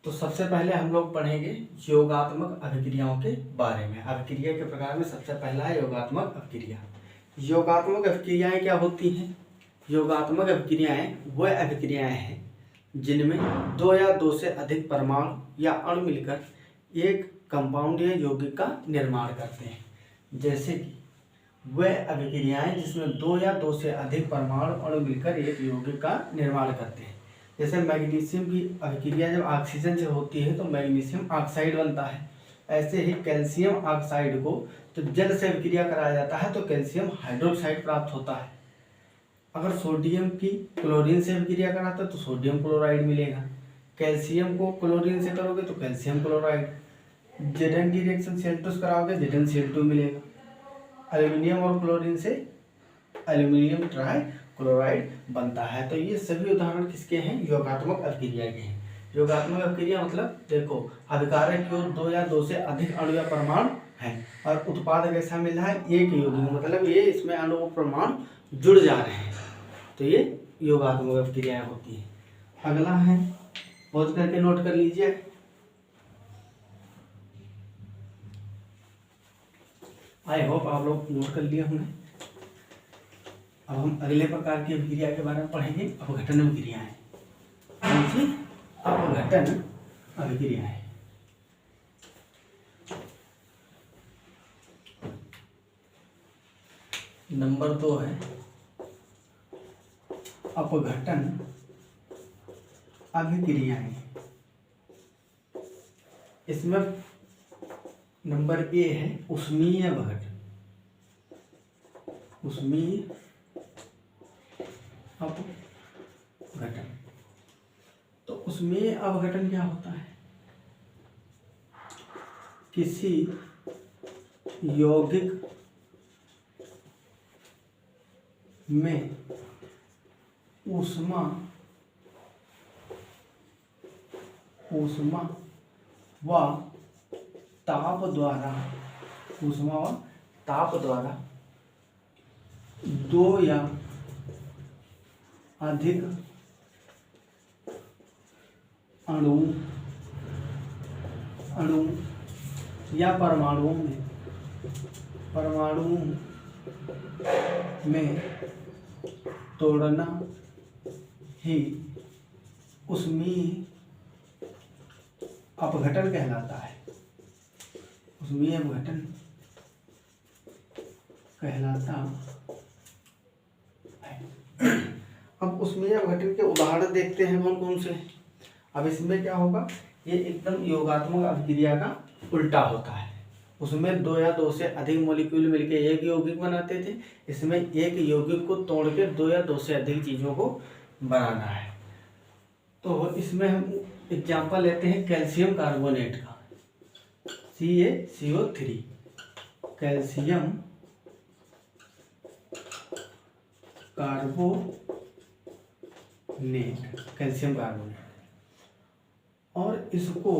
तो सबसे पहले हम लोग पढ़ेंगे योगात्मक अभिक्रियाओं के बारे में। अभिक्रिया के प्रकार में सबसे पहला है योगात्मक अभिक्रिया। योगात्मक अभिक्रियाएं क्या होती हैं? योगात्मक अभिक्रियाएं वह अभिक्रियाएं हैं जिनमें दो या दो से अधिक परमाणु या अणु मिलकर एक कंपाउंड या यौगिक का निर्माण करते हैं। जैसे कि वह अभिक्रियाएं जिसमें दो या दो से अधिक परमाणु अणु मिलकर एक यौगिक का निर्माण करते हैं। जैसे मैग्नीशियम की अभिक्रिया जब ऑक्सीजन से होती है तो मैग्नीशियम ऑक्साइड बनता है। ऐसे ही कैल्शियम ऑक्साइड को जब जल से अभिक्रिया कराया जाता है तो कैल्शियम हाइड्रोक्साइड प्राप्त होता है। अगर सोडियम की क्लोरीन से अभिक्रिया कराते तो सोडियम क्लोराइड मिलेगा। कैल्शियम को क्लोरीन से करोगे तो कैल्शियम क्लोराइड। Zn की रिएक्शन Cl2 कराओगे ZnCl2 मिलेगा। एल्यूमिनियम और क्लोरीन से एल्यूमिनियम ट्राई क्लोराइड बनता है। तो ये सभी उदाहरण किसके हैं? योगात्मक अभिक्रिया के हैं। योगात्मक अभिक्रिया मतलब देखो अभिकारक की ओर दो या दो से अधिक अणु या परमाणु हैं और उत्पाद कैसा मिल रहा है? एक यौगिक, मतलब ये इसमें अणु और परमाणु जुड़ जा रहे हैं, तो ये योगात्मक अभिक्रियाएं होती हैं। अगला है, पॉज करके नोट कर लीजिए। आई होप आप लोग नोट कर लिए होंगे। अब हम अगले प्रकार की अभिक्रिया के बारे में पढ़ेंगे, अपघटन अभिक्रियाएं। कौन सी? अपघटन अभिक्रियाएं। नंबर 2 है अपघटन अभिक्रियाएं। इसमें नंबर ए है ऊष्मीय अपघटन। ऊष्मीय अपघटन। तो ऊष्मीय अपघटन क्या होता है? किसी यौगिक में ऊष्मा व ताप द्वारा दो या अधिक अणु या परमाणुओं में तोड़ना ही ऊष्मीय अपघटन कहलाता है। ऊष्मीय अपघटन कहलाता है। अब ऊष्मीय अपघटन के उदाहरण देखते हैं कौन कौन से। अब इसमें क्या होगा? ये एकदम योगात्मक अभिक्रिया का उल्टा होता है। उसमें दो या दो से अधिक मॉलिक्यूल मिलकर एक यौगिक बनाते थे, इसमें एक यौगिक को तोड़ के दो या दो से अधिक चीजों को बनाना है। तो इसमें हम एग्जाम्पल लेते हैं कैल्शियम कार्बोनेट का, CaCO3। कैल्शियम कार्बोनेट और इसको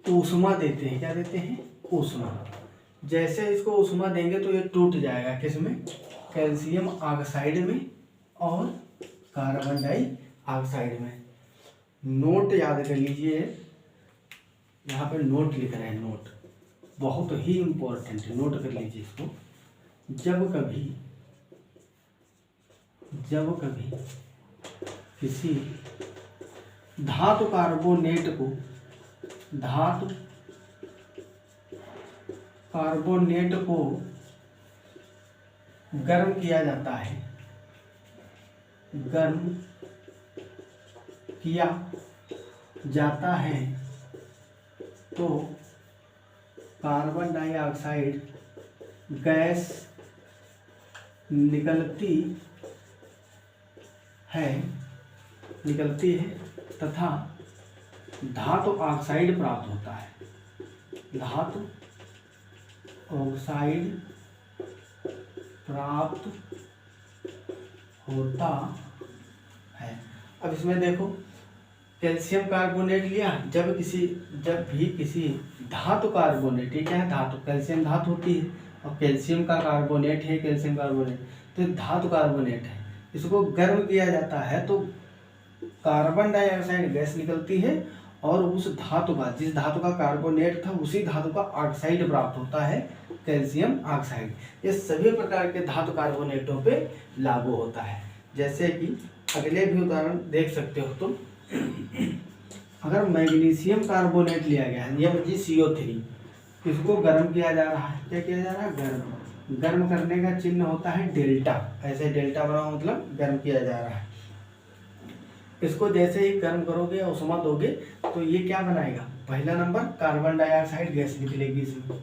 ऊष्मा देते हैं। क्या देते हैं? ऊष्मा। जैसे इसको ऊष्मा देंगे तो ये टूट जाएगा। किसमें? कैल्शियम ऑक्साइड में और कार्बन डाइऑक्साइड में। नोट याद कर लीजिए, यहाँ पे नोट लिख रहे हैं, नोट बहुत ही इम्पोर्टेंट है, नोट कर लीजिए इसको। जब कभी किसी धातु कार्बोनेट को गर्म किया जाता है, तो कार्बन डाइऑक्साइड गैस निकलती है तथा धातु ऑक्साइड प्राप्त होता है। धातु ऑक्साइड प्राप्त होता है। अब इसमें देखो कैल्शियम कार्बोनेट लिया, जब भी किसी धातु कार्बोनेट, ये क्या है? धातु, कैल्शियम धातु होती है और कैल्शियम का कार्बोनेट है, कैल्शियम कार्बोनेट, तो धातु कार्बोनेट है। इसको गर्म किया जाता है तो कार्बन डाइऑक्साइड गैस निकलती है और उस धातु का, जिस धातु का कार्बोनेट था उसी धातु का ऑक्साइड प्राप्त होता है, कैल्शियम ऑक्साइड। ये सभी प्रकार के धातु कार्बोनेटों पे लागू होता है। जैसे कि अगले भी उदाहरण देख सकते हो तुम। अगर मैग्नीशियम कार्बोनेट लिया गया है, MgCO3, इसको गर्म किया जा रहा है। क्या किया जा रहा है? गर्म करने का चिन्ह होता है डेल्टा। ऐसे डेल्टा बना मतलब गर्म किया जा रहा है। इसको जैसे ही गर्म करोगे, उष्मा दोगे, तो ये क्या बनाएगा? पहला नंबर कार्बन डाइऑक्साइड गैस निकलेगी इसमें,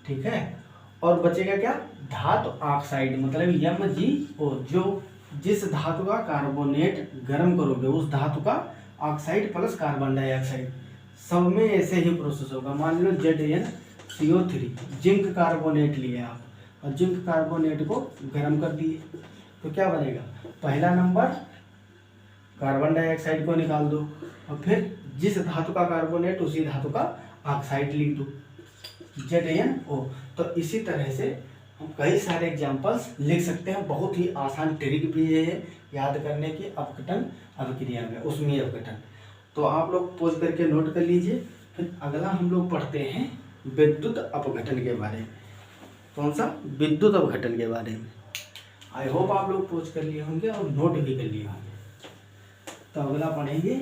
ठीक है। और बचेगा क्या? धातु ऑक्साइड, मतलब MgO। जो जिस धातु का कार्बोनेट गर्म करोगे उस धातु का ऑक्साइड प्लस कार्बन डाइऑक्साइड, सब में ऐसे ही प्रोसेस होगा। मान लो ZnCO3 जिंक कार्बोनेट लिए आप, और जिंक कार्बोनेट को गर्म कर दिए, तो क्या बनेगा? पहला नंबर कार्बन डाइऑक्साइड को निकाल दो, और फिर जिस धातु का कार्बोनेट उसी धातु का ऑक्साइड लिख दो, ZnO। तो इसी तरह से हम कई सारे एग्जाम्पल्स लिख सकते हैं। बहुत ही आसान ट्रिक भी है याद करने की, अपघटन अभिक्रिया में, उष्मीय अपघटन। तो आप लोग पोज करके नोट कर लीजिए। फिर अगला हम लोग पढ़ते हैं विद्युत अपघटन के बारे में। कौन सा? विद्युत अपघटन के बारे में। आई होप आप लोग पोज कर लिए होंगे और नोट भी कर लिए होंगे। तो अगला पढ़ेंगे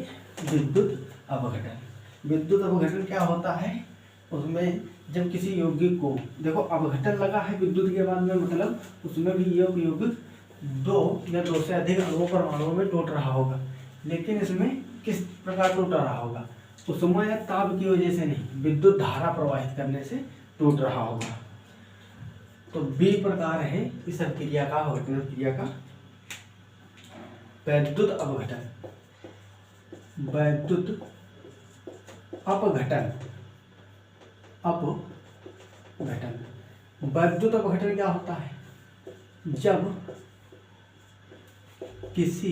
विद्युत अपघटन। विद्युत अपघटन क्या होता है? उसमें जब किसी यौगिक को, देखो अपघटन लगा है विद्युत के बाद में, मतलब उसमें भी यौगिक दो या दो से अधिक अणुओं परमाणुओं में टूट रहा होगा। लेकिन इसमें किस प्रकार टूट रहा होगा? उष्मा या ताप की वजह से नहीं, विद्युत धारा प्रवाहित करने से टूट रहा होगा। तो बी प्रकार है इस अभिक्रिया का, अपघटन क्रिया का, वैद्युत अपघटन। वैद्युत अपघटन, वैद्युत अपघटन क्या होता है? जब किसी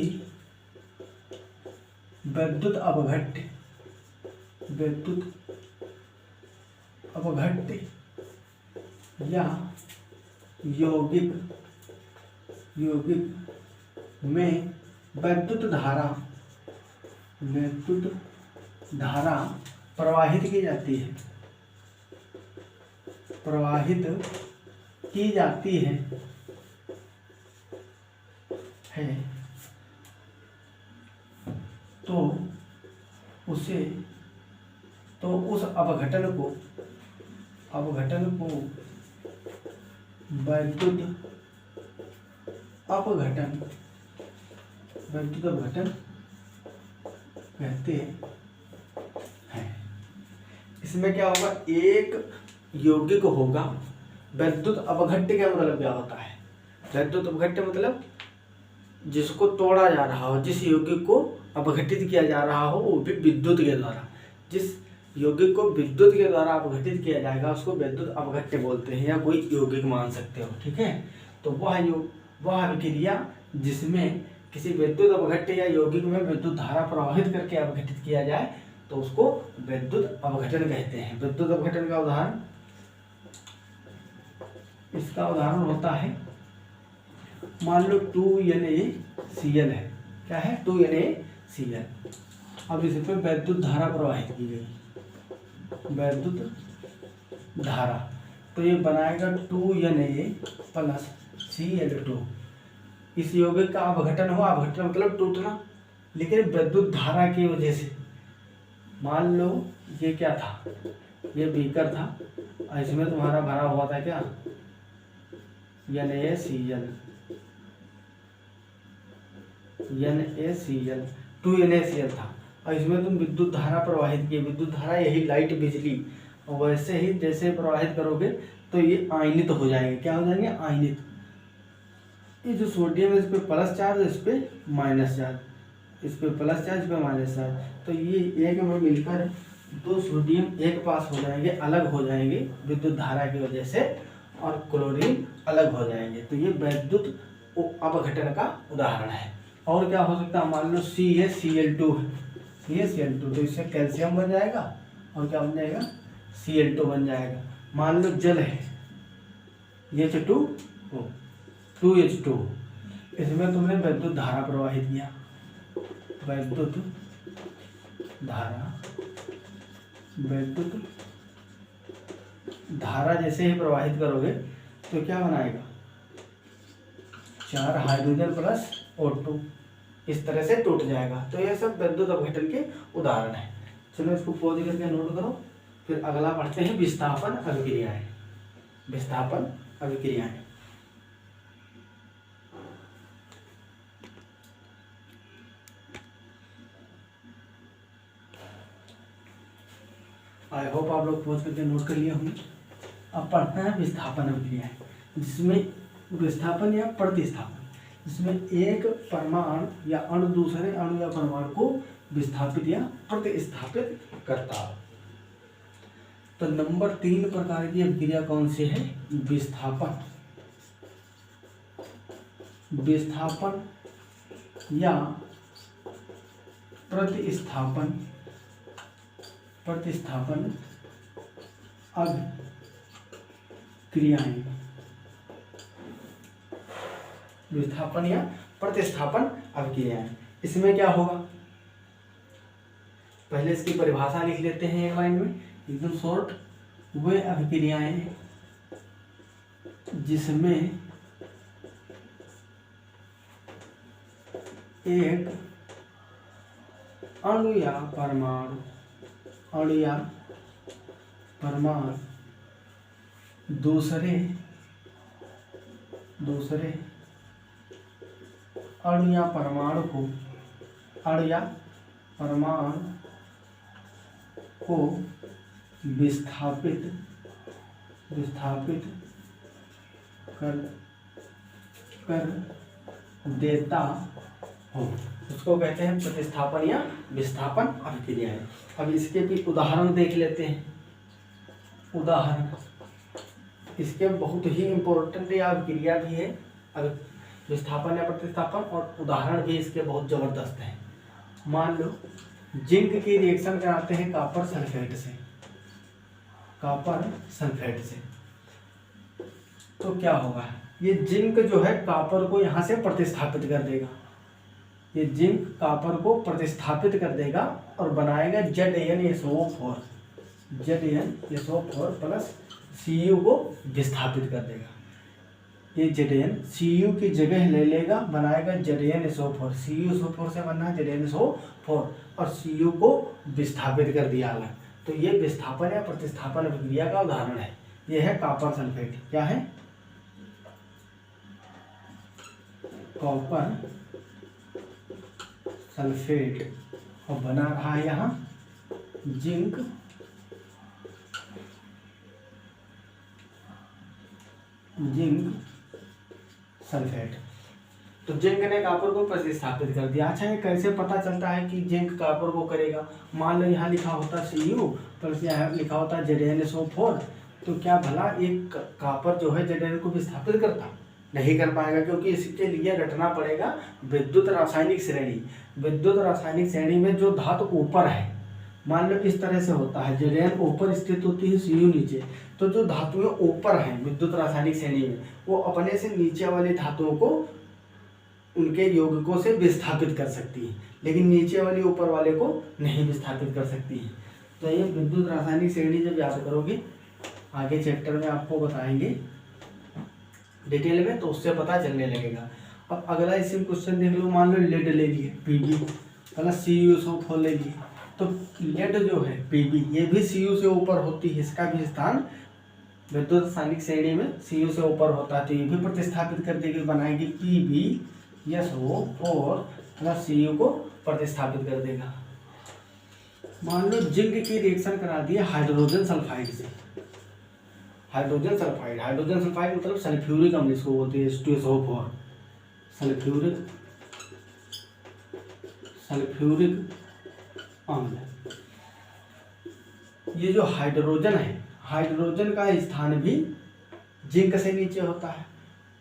विद्युत अपघट्य या यौगिक में विद्युत धारा प्रवाहित की जाती है, तो उस अपघटन को वैद्युत अपघटन कहते हैं। इसमें क्या होगा? एक यौगिक होगा, वैद्युत अपघट्य का मतलब क्या होता है? वैद्युत अपघट्य मतलब जिसको तोड़ा जा रहा हो, जिस यौगिक को अपघटित किया जा रहा हो, वो भी विद्युत के द्वारा। जिस यौगिक को विद्युत के द्वारा अपघटित किया जाएगा उसको विद्युत अपघट्य बोलते हैं, या कोई यौगिक मान सकते हो, ठीक है। तो वह अभिक्रिया जिसमें किसी विद्युत अपघट्य या यौगिक में विद्युत धारा प्रवाहित करके अपघटित किया जाए तो उसको विद्युत अपघटन कहते हैं। विद्युत अपघटन का उदाहरण, इसका उदाहरण होता है, मान लो 2NaCl है। क्या है? 2NaCl। अब इस पे वैद्युत धारा प्रवाहित की गई, वैद्युत धारा, तो ये बनाएगा 2Na+Cl2। इस यौगिक का अपघटन हुआ, अपघटन मतलब टूटना, लेकिन विद्युत धारा की वजह से। मान लो ये क्या था? ये बीकर था, और इसमें तुम्हारा भरा हुआ था क्या? NaCl, 2NaCl था, और इसमें तुम विद्युत धारा प्रवाहित की। विद्युत धारा यही लाइट, बिजली, और वैसे ही जैसे प्रवाहित करोगे तो ये आयनित हो जाएंगे। क्या हो जाएंगे? आयनित। ये जो सोडियम है इस पे प्लस चार्ज, इस पे माइनस चार्ज, इस पे प्लस चार्ज, इस पे माइनस चार्ज, तो ये एक में मिलकर दो सोडियम एक पास हो जाएंगे, अलग हो जाएंगे विद्युत धारा की वजह से, और क्लोरीन अलग हो जाएंगे। तो ये वैद्युत अपघटन का उदाहरण है। और क्या हो सकता है? मान लो CaCl2 है, CaCl2, तो इससे कैल्शियम बन जाएगा, और क्या बन जाएगा? Cl2 बन जाएगा। मान लो जल है, H2O, इसमें तुमने विद्युत धारा प्रवाहित किया, विद्युत धारा, वैद्युत धारा जैसे ही प्रवाहित करोगे तो क्या बनाएगा, 4 हाइड्रोजन प्लस O2 इस तरह से टूट जाएगा। तो ये सब विद्युत अपघटन के उदाहरण है। चलो इसको पॉज करके नोट करो, फिर अगला पढ़ते हैं विस्थापन अभिक्रियाएं। विस्थापन अभिक्रियाएं, आई होप आप लोग पॉज करके नोट कर लिए होंगे। अब पढ़ना है विस्थापन अभिक्रियाएं, जिसमें विस्थापन या प्रतिस्थापन, जिसमें एक परमाणु या अणु दूसरे अणु या परमाणु को विस्थापित या प्रतिस्थापित करता है। तो नंबर 3 प्रकार की अभिक्रिया कौन सी है, विस्थापन। विस्थापन या प्रतिस्थापन, प्रतिस्थापन अभिक्रियाएं। विस्थापन या प्रतिस्थापन अभिक्रियाएं, इसमें क्या होगा, पहले इसकी परिभाषा लिख लेते हैं एक लाइन में एकदम शॉर्ट। वे अभिक्रियाएं जिसमें एक अणु या परमाणु दूसरे अणु या परमाणु को विस्थापित कर देता हो, उसको कहते हैं प्रतिस्थापन या विस्थापन अभिक्रियाएं। अब इसके भी उदाहरण देख लेते हैं। उदाहरण, इसके बहुत ही इम्पोर्टेंट या अभिक्रिया भी है, विस्थापन या प्रतिस्थापन, और उदाहरण भी इसके बहुत जबरदस्त हैं। मान लो जिंक की रिएक्शन कराते हैं कॉपर सल्फेट से, तो क्या होगा, ये जिंक जो है कॉपर को यहाँ से प्रतिस्थापित कर देगा। ये जिंक कॉपर को प्रतिस्थापित कर देगा और बनाएगा ZnSO4 प्लस Cu को विस्थापित कर देगा। ये Zn Cu की जगह ले लेगा, बनाएगा ZnSO4, CuSO4 से बनना है ZnSO4, और Cu को विस्थापित कर दिया अलग। तो ये विस्थापन या प्रतिस्थापन अभिक्रिया का उदाहरण है। ये है कॉपर सल्फेट, क्या है, कॉपर सल्फेट, और बना रहा है यहाँ जिंक सल्फेट। तो जिंक ने कॉपर को प्रतिस्थापित कर दिया। अच्छा, ये कैसे पता चलता है कि जिंक कॉपर को करेगा, मान लो यहाँ लिखा होता Cu प्लस यहाँ लिखा होता ZnSO4, तो क्या भला एक कॉपर जो है Zn को विस्थापित करता, नहीं कर पाएगा, क्योंकि इसके लिए रटना पड़ेगा विद्युत रासायनिक श्रेणी। विद्युत रासायनिक श्रेणी में जो धातु ऊपर है, मान लो इस तरह से होता है, Zn ऊपर स्थित होती है, Cu नीचे, तो जो धातुएं ऊपर हैं विद्युत रासायनिक श्रेणी में, वो अपने से नीचे वाली धातुओं को उनके यौगिकों से विस्थापित कर सकती है, लेकिन नीचे वाली ऊपर वाले को नहीं विस्थापित कर सकती है। तो ये विद्युत रासायनिक श्रेणी जब याद करोगे, आगे चैप्टर में आपको बताएंगे डिटेल में, तो उससे पता चलने लगेगा। अब अगला इसी क्वेश्चन देख लो, मान लो लेड ले लिए Pb प्लस CuSO4 ले लिए, तो लेड जो है Pb, ये भी Cu से ऊपर होती है, इसका भी स्थान विद्युत रासायनिक श्रेणी में Cu से ऊपर होता है, तो ये भी प्रतिस्थापित कर देगी, बनाएगी PbSO4 प्लस Cu को प्रतिस्थापित कर देगा। मान लो जिंक की रिएक्शन करा दिया हाइड्रोजन सल्फाइड से, हाइड्रोजन सल्फाइड मतलब सल्फ्यूरिक अम्ल इसको बोलते हैं, H2SO4, सल्फ्यूरिक अम्ल। ये जो हाइड्रोजन है, हाइड्रोजन का स्थान भी जिंक से नीचे होता है।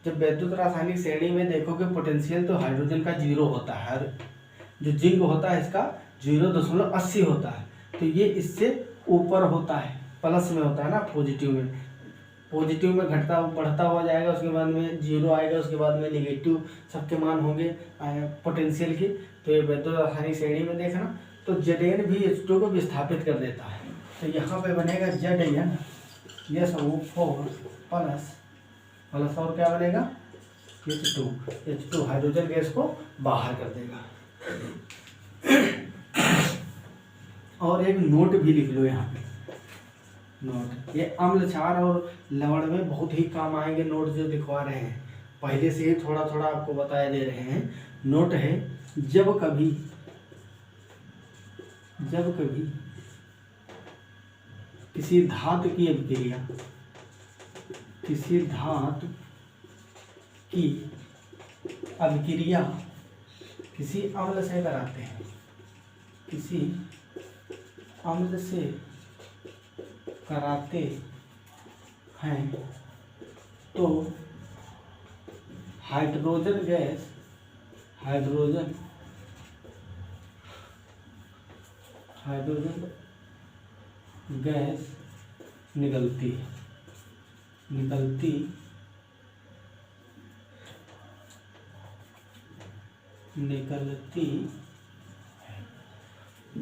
जब विद्युत रासायनिक श्रेणी में देखोगे पोटेंशियल, तो हाइड्रोजन का 0 होता है, जो जिंक होता है इसका 0.80 होता है, तो ये इससे ऊपर होता है, प्लस में होता है ना, पॉजिटिव में घटता बढ़ता हुआ जाएगा, उसके बाद में 0 आएगा, उसके बाद में नेगेटिव सबके मान होंगे पोटेंशियल के। तो ये विद्युत रासायनिक श्रेणी में देखना, तो Zn भी H2 को विस्थापित कर देता है। तो यहाँ पे बनेगा Zn SO4 प्लस और क्या बनेगा H2 हाइड्रोजन गैस को बाहर कर देगा। और एक नोट भी लिख लो यहाँ पे, नोट, ये अम्ल क्षार और लवण में बहुत ही काम आएंगे नोट जो लिखवा रहे हैं, पहले से ही थोड़ा थोड़ा आपको बताया दे रहे हैं। नोट है, जब कभी किसी धातु की अभिक्रिया किसी अम्ल से कराते हैं, किसी अम्ल से कराते हैं तो हाइड्रोजन गैस निकलती है।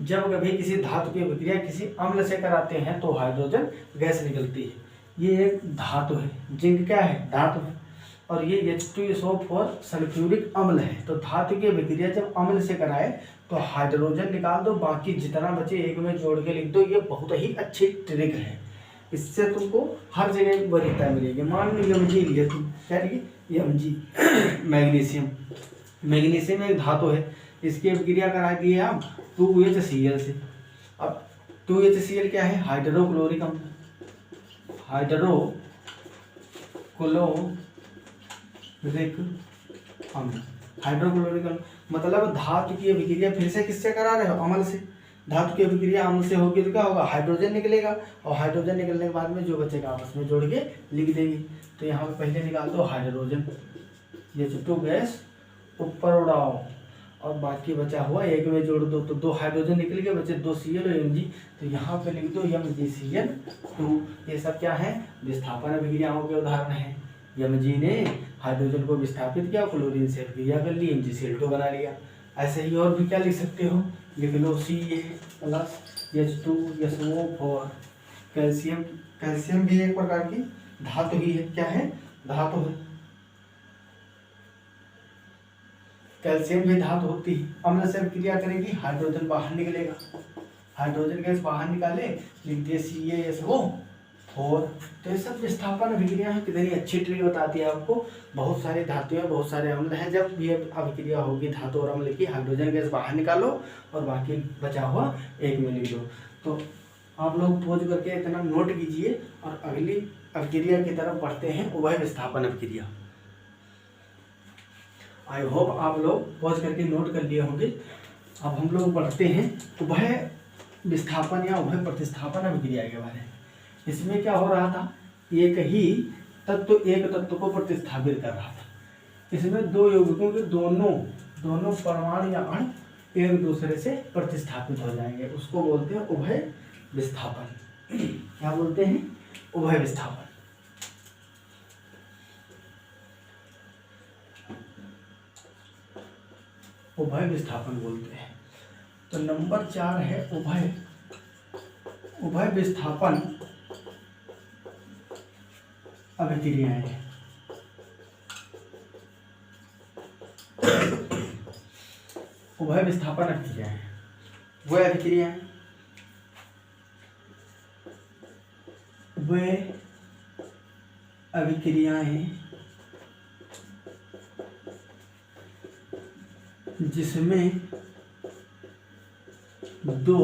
जब कभी किसी धातु की अभिक्रिया किसी अम्ल से कराते हैं तो हाइड्रोजन गैस निकलती है। ये एक धातु है, जिंक क्या है, धातु है, और ये H2SO4 सल्फ्यूरिक अम्ल है। तो धातु की अभिक्रिया जब अम्ल से कराए तो हाइड्रोजन निकाल दो, बाकी जितना बचे एक में जोड़ के लिख दो। ये बहुत ही अच्छी ट्रिक है, इससे तुमको हर जगह वरीयता मिलेगी। मान लो Mg लिया तुम, क्या लिखिए Mg मैग्नीशियम एक धातु है, इसकी अभिक्रिया करा दी है आप 2HCl से। अब 2HCl क्या है, हाइड्रोक्लोरिक अम्ल, हाइड्रोक्लोरिक अम्ल मतलब धातु की अभिक्रिया फिर से किससे करा रहे हो, अम्ल से। धातु की अभिक्रिया अम्ल से होगी तो क्या होगा, हाइड्रोजन निकलेगा, और हाइड्रोजन निकलने के बाद में जो बचेगा आपस में जोड़ के लिख देंगे। तो यहाँ पे पहले निकाल दो हाइड्रोजन, H2 गैस ऊपर उड़ाओ, और बाकी बचा हुआ एक में जोड़ दो, तो 2 हाइड्रोजन निकल गए, बचे 2 Cl और Mg। तो यहाँ पे लिख दो MgCl2। ये सब क्या है, विस्थापन अभिक्रियाओं के उदाहरण हैं। Mg ने हाइड्रोजन को विस्थापित किया, क्लोरीन से अभिक्रिया कर ली, MgCl2 बना लिया। ऐसे ही और भी क्या लिख सकते हो, लिख लो Ca प्लस H2SO4। कैल्शियम भी एक प्रकार की धातु ही है, क्या है, धातु है। कैल्शियम भी धातु होती है, अम्ल से अभिक्रिया करेगी, हाइड्रोजन बाहर निकलेगा, हाइड्रोजन गैस बाहर निकाले, लिख दिए CaSO4। तो ये सब विस्थापन अभिक्रिया है, कितनी अच्छी ट्रिक बताती है आपको। बहुत सारी धातुएं, बहुत सारे अम्ल हैं, जब ये अभिक्रिया होगी धातु और अम्ल की, हाइड्रोजन गैस बाहर निकालो और बाकी बचा हुआ एक में लिख दो। तो आप लोग पोज करके इतना नोट कीजिए और अगली अभिक्रिया की तरफ बढ़ते हैं, उभय विस्थापन अभिक्रिया। आई होप आप लोग पॉज करके नोट कर लिए होंगे। अब हम लोग बढ़ते हैं उभय विस्थापन या उभय प्रतिस्थापन अभिक्रिया के बारे में। इसमें क्या हो रहा था, एक ही तत्व एक तत्व को प्रतिस्थापित कर रहा था। इसमें दो यौगिकों के दोनों परमाणु या अणु एक दूसरे से प्रतिस्थापित हो जाएंगे, उसको बोलते हैं उभय विस्थापन। क्या बोलते हैं, उभय विस्थापन। उभय विस्थापन बोलते हैं। तो नंबर 4 है उभय विस्थापन अभिक्रियाएं। उभय विस्थापन अभिक्रियाएं वह अभिक्रियाएं जिसमें दो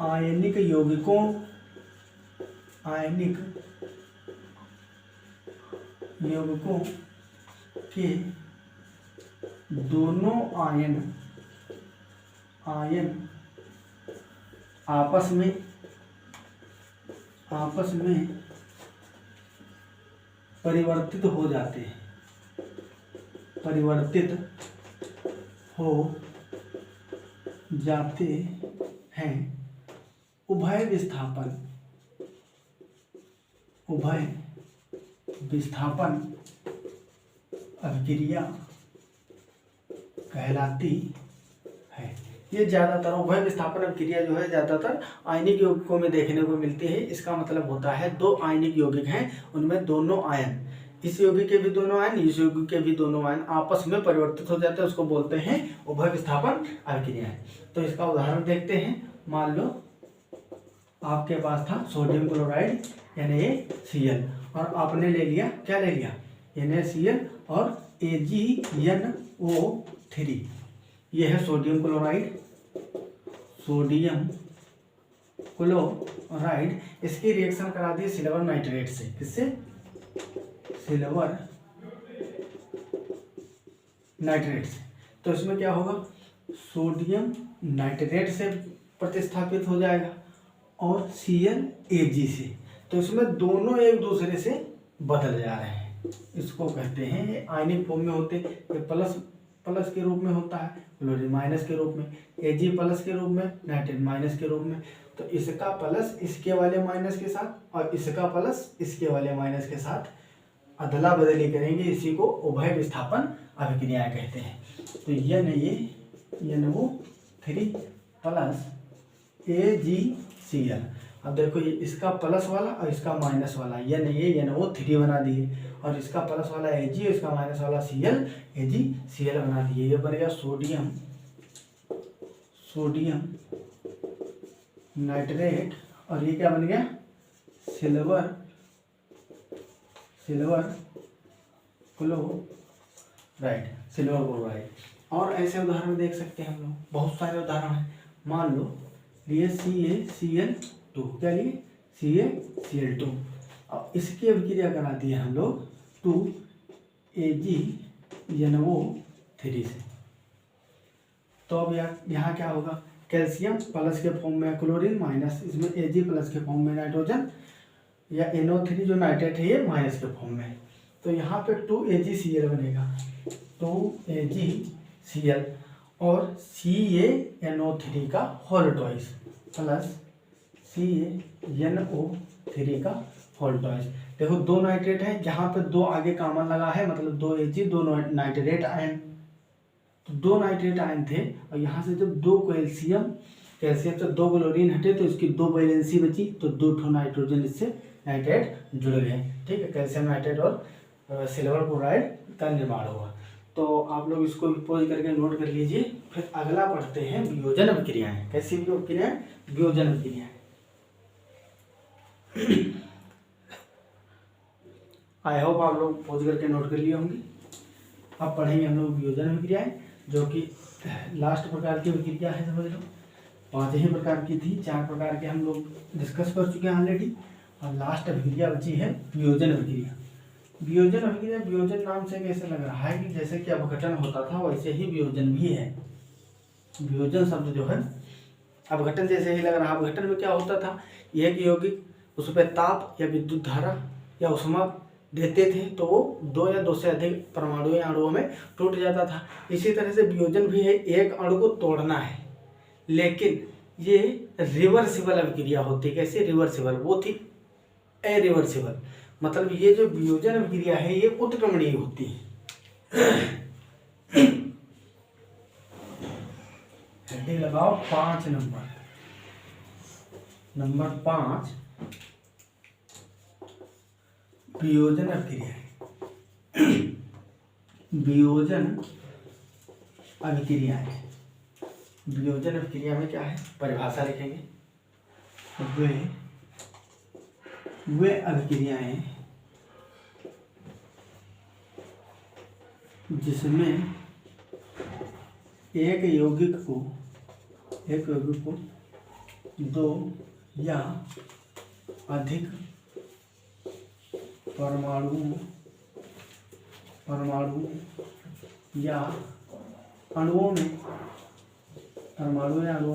आयनिक यौगिकों के दोनों आयन आपस में परिवर्तित हो जाते हैं। उभय विस्थापन अभिक्रिया कहलाती है। ये ज़्यादातर उभय विस्थापन अभिक्रिया जो है ज़्यादातर आयनिक यौगिकों में देखने को मिलती है। इसका मतलब होता है दो आयनिक यौगिक हैं, उनमें दोनों आयन, इस यौगिक के भी दोनों आयन, इस यौगिक के भी दोनों आयन आपस में परिवर्तित हो जाते हैं, उसको बोलते हैं उभय विस्थापन अभिक्रियाएं। तो इसका उदाहरण देखते हैं। मान लो आपके पास था सोडियम क्लोराइड NaCl और आपने ले लिया, क्या ले लिया, NaCl और AgNO3। ये है सोडियम क्लोराइड, सोडियम क्लोराइड। इसकी रिएक्शन करा दी सिल्वर नाइट्रेट से। किससे? सिल्वर नाइट्रेट से। तो इसमें क्या होगा, सोडियम नाइट्रेट से प्रतिस्थापित हो जाएगा और Cl Ag से। तो इसमें दोनों एक दूसरे से बदल जा रहे हैं, इसको कहते हैं, ये आयनिक फॉर्म में होते हैं। ये प्लस प्लस के रूप में होता है, क्लोरीन माइनस के रूप में, Ag प्लस के रूप में, नाइट्रेट माइनस के रूप में। तो इसका प्लस इसके वाले माइनस के साथ और इसका प्लस इसके वाले माइनस के साथ अदला बदली करेंगे, इसी को उभय विस्थापन अभिक्रियाएं कहते हैं। तो NaNO3 प्लस AgCl। अब देखो ये इसका प्लस वाला और इसका माइनस वाला NaNO3 बना दिए, और इसका प्लस वाला Ag और इसका माइनस वाला Cl AgCl बना दिए। ये बन गया सोडियम नाइट्रेट, और ये क्या बन गया, सिल्वर क्लोराइड। और ऐसे उदाहरण देख सकते हैं हम लोग, बहुत सारे उदाहरण हैं। मान लो लिए CaCl2, क्या लिए, CaCl2, और इसकी अभिक्रिया करा दी है हम लोग 2AgNO3 से। तो अब यहाँ क्या होगा, कैल्शियम प्लस के फॉर्म में क्लोरीन माइनस, इसमें Ag प्लस के फॉर्म में नाइट्रोजन, या NO3 जो नाइट्रेट है ये माइनस के फॉर्म में। तो यहाँ पे 2AgCl बनेगा, 2AgCl और CaNO3 का होल ट्वाइस प्लस CaNO3 का होल ट्वाइस। देखो दो नाइट्रेट है, जहाँ पे दो आगे कॉमन लगा है, मतलब 2Ag, दो नाइट्रेट आयन, तो दो नाइट्रेट आयन थे, और यहाँ से जब दो कैल्शियम से दो क्लोरीन हटे तो इसकी दो वैलेंसी बची, तो दो ठो नाइट्रोजन इससे नाइट्रेट जुड़ गए। ठीक है, कैल्शियम नाइट्रेट और सिल्वर क्लोराइड का निर्माण हुआ। तो आप लोग इसको भी पॉज करके नोट कर लीजिए। फिर अगला पढ़ते हैं वियोजन अभिक्रियाएं। कैसी अभिक्रियाएं? वियोजन अभिक्रियाएं। आई होप आप लोग पॉज करके नोट कर लिए होंगे। अब पढ़ेंगे हम लोग वियोजन अभिक्रियाएं, जो कि लास्ट प्रकार की अभिक्रिया है, समझ लो। 5 ही प्रकार की थी, 4 प्रकार के हम लोग डिस्कस कर चुके हैं ऑलरेडी, और लास्ट अभिक्रिया बची है वियोजन अभिक्रिया। वियोजन अभिक्रिया, वियोजन नाम से कैसे लग रहा है कि जैसे कि अपघटन होता था, वैसे ही वियोजन भी है। वियोजन शब्द जो है अपघटन जैसे ही लग रहा है। अपघटन में क्या होता था, एक यौगिक उस पर ताप या विद्युत धारा या ऊष्मा देते थे, तो वो 2 या 2 से अधिक परमाणु या अणुओं में टूट जाता था। इसी तरह से वियोजन भी है, एक अणु को तोड़ना है, लेकिन ये रिवर्सिबल अभिक्रिया होती है। कैसे रिवर्सिबल? वो थी अरिवर्सिबल। मतलब ये जो वियोजन अभिक्रिया है ये उत्क्रमणीय होती है। हेडिंग लगाओ 5 नंबर 5 वियोजन अभिक्रिया है। वियोजन अभिक्रिया है। वियोजन अभिक्रिया में क्या है, परिभाषा लिखेंगे। वे अभिक्रियाएं जिसमें एक यौगिक को 2 या अधिक परमाणु या अणुओं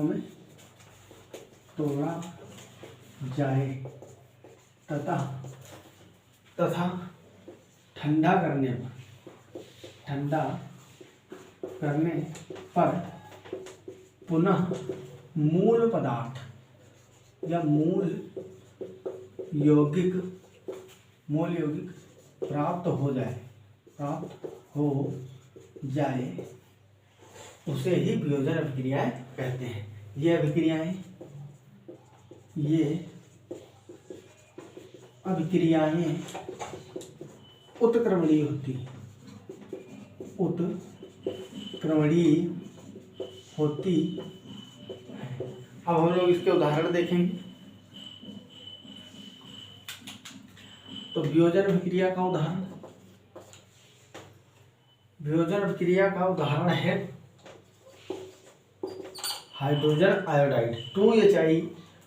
में तोड़ा जाए तथा ठंडा करने पर पुनः मूल पदार्थ या मूल यौगिक प्राप्त हो जाए उसे ही वियोजन अभिक्रियाएं कहते हैं। ये अभिक्रियाएं उत्क्रमणीय होती है, उत्क्रमणीय होती है। अब हम लोग इसके उदाहरण देखेंगे। तो वियोजन अभिक्रिया का उदाहरण है हाइड्रोजन आयोडाइड 2HI।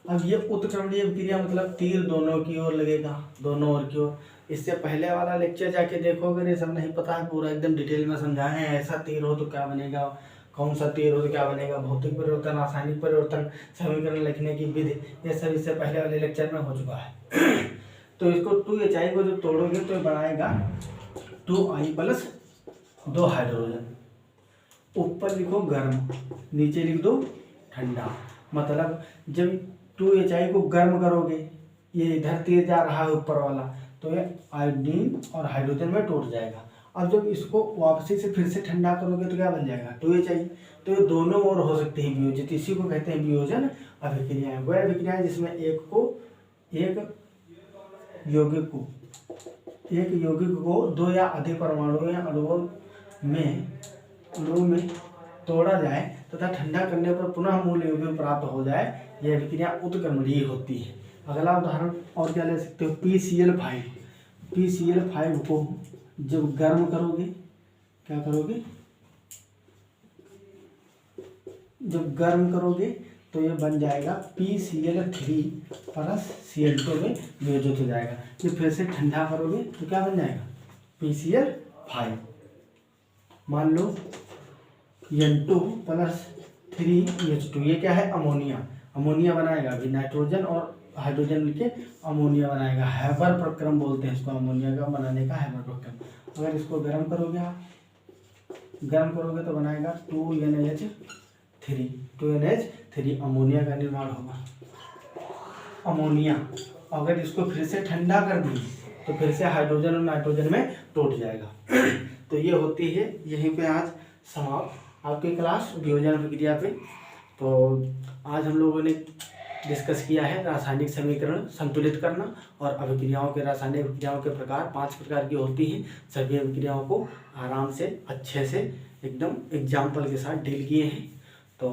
अब ये उत्क्रमणीय अभिक्रिया मतलब तीर दोनों की ओर लगेगा, दोनों ओर की ओर। इससे पहले वाला लेक्चर जाके देखोगे, ये सब नहीं पता है, पूरा एकदम डिटेल में समझाए हैं। ऐसा तीर हो तो क्या बनेगा, कौन सा तीर हो तो क्या बनेगा, भौतिक परिवर्तन, रासायनिक परिवर्तन, समीकरण लिखने की विधि, ये सब इससे पहले वाले लेक्चर में हो चुका है। तो इसको 2HI को जब तोड़ोगे तो बनाएगा 2I प्लस 2 हाइड्रोजन। ऊपर लिखो गर्म, नीचे लिख दो ठंडा। मतलब जब 2HI को गर्म करोगे, ये इधर तीर जा रहा है ऊपर वाला, तो ये आयोडीन और हाइड्रोजन में टूट जाएगा। अब जब इसको वापसी से फिर से ठंडा करोगे तो क्या बन जाएगा 2HI। तो ये दोनों ओर हो सकती है वियोजित, इसी को कहते हैं वियोजन अभिक्रियाएं। वह अभिक्रियाएं जिसमें एक यौगिक को 2 या अधिक परमाणुओं या अणुओं में तोड़ा जाए तथा ठंडा करने पर पुनः मूल यौगिक प्राप्त हो जाए, यह अभिक्रिया उत्क्रमणीय होती है। अगला उदाहरण और क्या ले सकते हो, PCl5 को जब गर्म करोगे, क्या करोगे, जब गर्म करोगे तो ये बन जाएगा PCl3 प्लस Cl2 में वियोजित हो जाएगा। ये फिर से ठंडा करोगे तो क्या बन जाएगा PCl5। मान लो N2 प्लस 3H2, ये क्या है अमोनिया बनाएगा। अभी नाइट्रोजन और हाइड्रोजन मिलके अमोनिया बनाएगा। हैबर प्रक्रम बोलते हैं इसको, अमोनिया का बनाने का हैबर प्रक्रम। अगर इसको गर्म करोगे तो बनाएगा 2NH3 अमोनिया का निर्माण होगा। अमोनिया अगर इसको फिर से ठंडा कर दिए तो फिर से हाइड्रोजन और नाइट्रोजन में टूट जाएगा। तो ये होती है यहीं पे आज समाप्त आपकी क्लास वियोजन अभिक्रिया पे। तो आज हम लोगों ने डिस्कस किया है रासायनिक समीकरण संतुलित करना और अभिक्रियाओं के, रासायनिक अभिक्रियाओं के प्रकार 5 प्रकार की होती हैं। सभी अभिक्रियाओं को आराम से अच्छे से एकदम एग्जाम्पल के साथ डील किए हैं। तो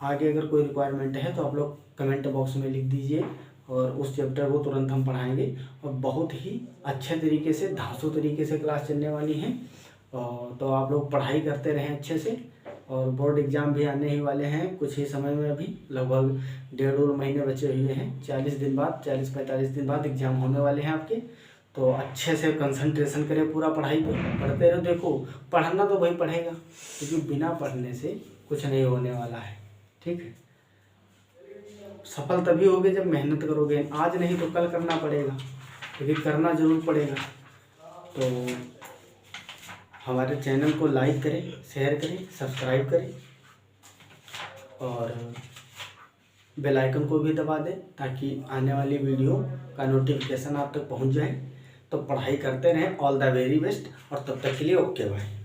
आगे अगर कोई रिक्वायरमेंट है तो आप लोग कमेंट बॉक्स में लिख दीजिए और उस चैप्टर को तुरंत हम पढ़ाएंगे। और बहुत ही अच्छे तरीके से, धांसू तरीके से क्लास चलने वाली है। तो आप लोग पढ़ाई करते रहें अच्छे से। और बोर्ड एग्ज़ाम भी आने ही वाले हैं कुछ ही समय में, अभी लगभग 1.5 महीने बचे हुए हैं। 40-45 दिन बाद एग्ज़ाम होने वाले हैं आपके। तो अच्छे से कंसंट्रेशन करें पूरा पढ़ाई पे, पढ़ते रहो। देखो पढ़ना तो वही पढ़ेगा, क्योंकि बिना पढ़ने से कुछ नहीं होने वाला है, ठीक है। सफल तभी होगे जब मेहनत करोगे। आज नहीं तो कल करना पड़ेगा, लेकिन करना जरूर पड़ेगा। तो हमारे चैनल को लाइक करें, शेयर करें, सब्सक्राइब करें और बेल आइकन को भी दबा दें ताकि आने वाली वीडियो का नोटिफिकेशन आप तक पहुंच जाए। तो पढ़ाई करते रहें। ऑल द वेरी बेस्ट और तब तक के लिए ओके बाय।